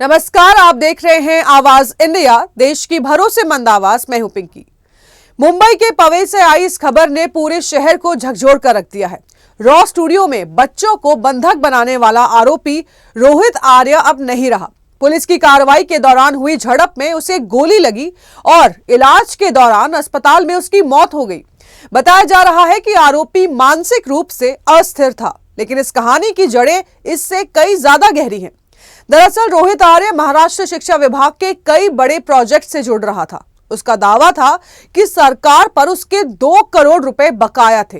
नमस्कार, आप देख रहे हैं आवाज इंडिया, देश की भरोसेमंद आवाज। मैं हूं पिंकी। मुंबई के पवे से आई इस खबर ने पूरे शहर को झकझोर कर रख दिया है। रॉ स्टूडियो में बच्चों को बंधक बनाने वाला आरोपी रोहित आर्य अब नहीं रहा। पुलिस की कार्रवाई के दौरान हुई झड़प में उसे गोली लगी और इलाज के दौरान अस्पताल में उसकी मौत हो गई। बताया जा रहा है कि आरोपी मानसिक रूप से अस्थिर था, लेकिन इस कहानी की जड़ें इससे कई ज्यादा गहरी हैं। दरअसल रोहित आर्य महाराष्ट्र शिक्षा विभाग के कई बड़े प्रोजेक्ट से जुड़ रहा था। उसका दावा था कि सरकार पर उसके 2 करोड़ रुपए बकाया थे।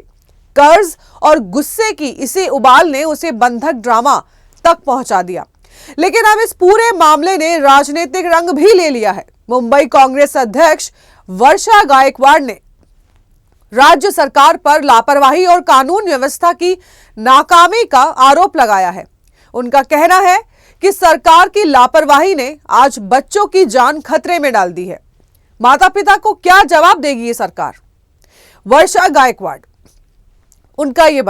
कर्ज और गुस्से की इसी उबाल ने उसे बंधक ड्रामा तक पहुंचा दिया। लेकिन अब इस पूरे मामले ने राजनीतिक रंग भी ले लिया है। मुंबई कांग्रेस अध्यक्ष वर्षा गायकवाड़ ने राज्य सरकार पर लापरवाही और कानून व्यवस्था की नाकामी का आरोप लगाया है। उनका कहना है कि सरकार की लापरवाही ने आज बच्चों की जान खतरे में डाल दी है। माता पिता को क्या जवाब देगी ये सरकार? वर्षा गायकवाड़, उनका ये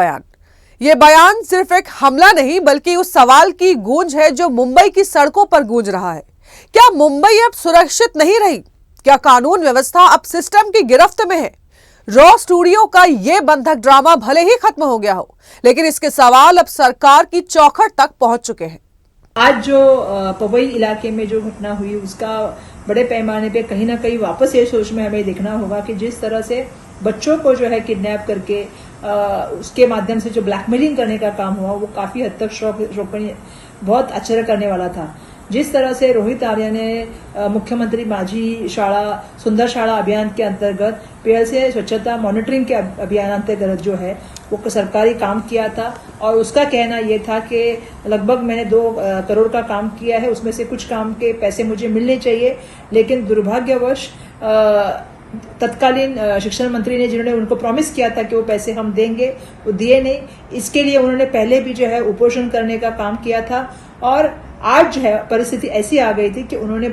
बयान सिर्फ एक हमला नहीं बल्कि उस सवाल की गूंज है जो मुंबई की सड़कों पर गूंज रहा है। क्या मुंबई अब सुरक्षित नहीं रही? क्या कानून व्यवस्था अब सिस्टम की गिरफ्त में है? रॉ स्टूडियो का ये बंधक ड्रामा भले ही खत्म हो गया हो, लेकिन इसके सवाल अब सरकार की चौखट तक पहुंच चुके हैं। आज जो पवई इलाके में जो घटना हुई उसका बड़े पैमाने पे कहीं ना कहीं वापस ये सोच में हमें देखना होगा कि जिस तरह से बच्चों को जो है किडनैप करके उसके माध्यम से जो ब्लैकमेलिंग करने का काम हुआ वो काफी हद तक बहुत आश्चर्य करने वाला था। जिस तरह से रोहित आर्य ने मुख्यमंत्री माझी शाळा सुंदर शाळा अभियान के अंतर्गत पीएलसी स्वच्छता मॉनिटरिंग के अभियान अंतर्गत जो है वो सरकारी काम किया था और उसका कहना यह था कि लगभग मैंने 2 करोड़ का काम किया है, उसमें से कुछ काम के पैसे मुझे मिलने चाहिए, लेकिन दुर्भाग्यवश तत्कालीन शिक्षा मंत्री ने जिन्होंने उनको प्रॉमिस किया था कि वो पैसे हम देंगे, वो दिए नहीं। इसके लिए उन्होंने पहले भी जो है उपोषण करने का काम किया था और आज जो है परिस्थिति ऐसी आ गई थी कि उन्होंने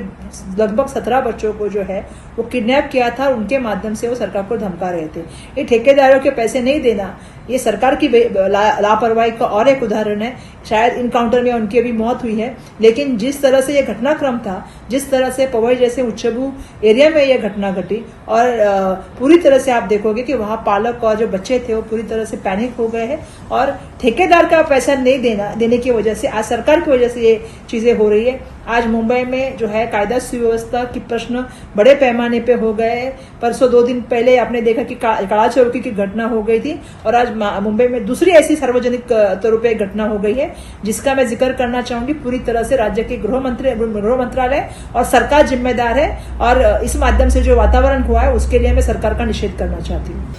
लगभग 17 बच्चों को जो है वो किडनैप किया था। उनके माध्यम से वो सरकार को धमका रहे थे। ये ठेकेदारों के पैसे नहीं देना ये सरकार की लापरवाही का और एक उदाहरण है। शायद इनकाउंटर में उनकी अभी मौत हुई है, लेकिन जिस तरह से ये घटनाक्रम था, जिस तरह से पवई जैसे उच्चभू एरिया में यह घटना घटी और पूरी तरह से आप देखोगे कि वहां पालक और जो बच्चे थे वो पूरी तरह से पैनिक हो गए हैं और ठेकेदार का पैसा नहीं देने की वजह से आज सरकार की वजह से ये चीजें हो रही है। आज मुंबई में जो है कायदा सुव्यवस्था की प्रश्न बड़े पैमाने पे हो गए हैं। परसों 2 दिन पहले आपने देखा कि कड़ा चौकी की घटना हो गई थी और आज मुंबई में दूसरी ऐसी सार्वजनिक तौर पर घटना हो गई है जिसका मैं जिक्र करना चाहूंगी। पूरी तरह से राज्य के गृह मंत्रालय और सरकार जिम्मेदार है और इस माध्यम से जो वातावरण हुआ है उसके लिए मैं सरकार का निषेध करना चाहती हूँ।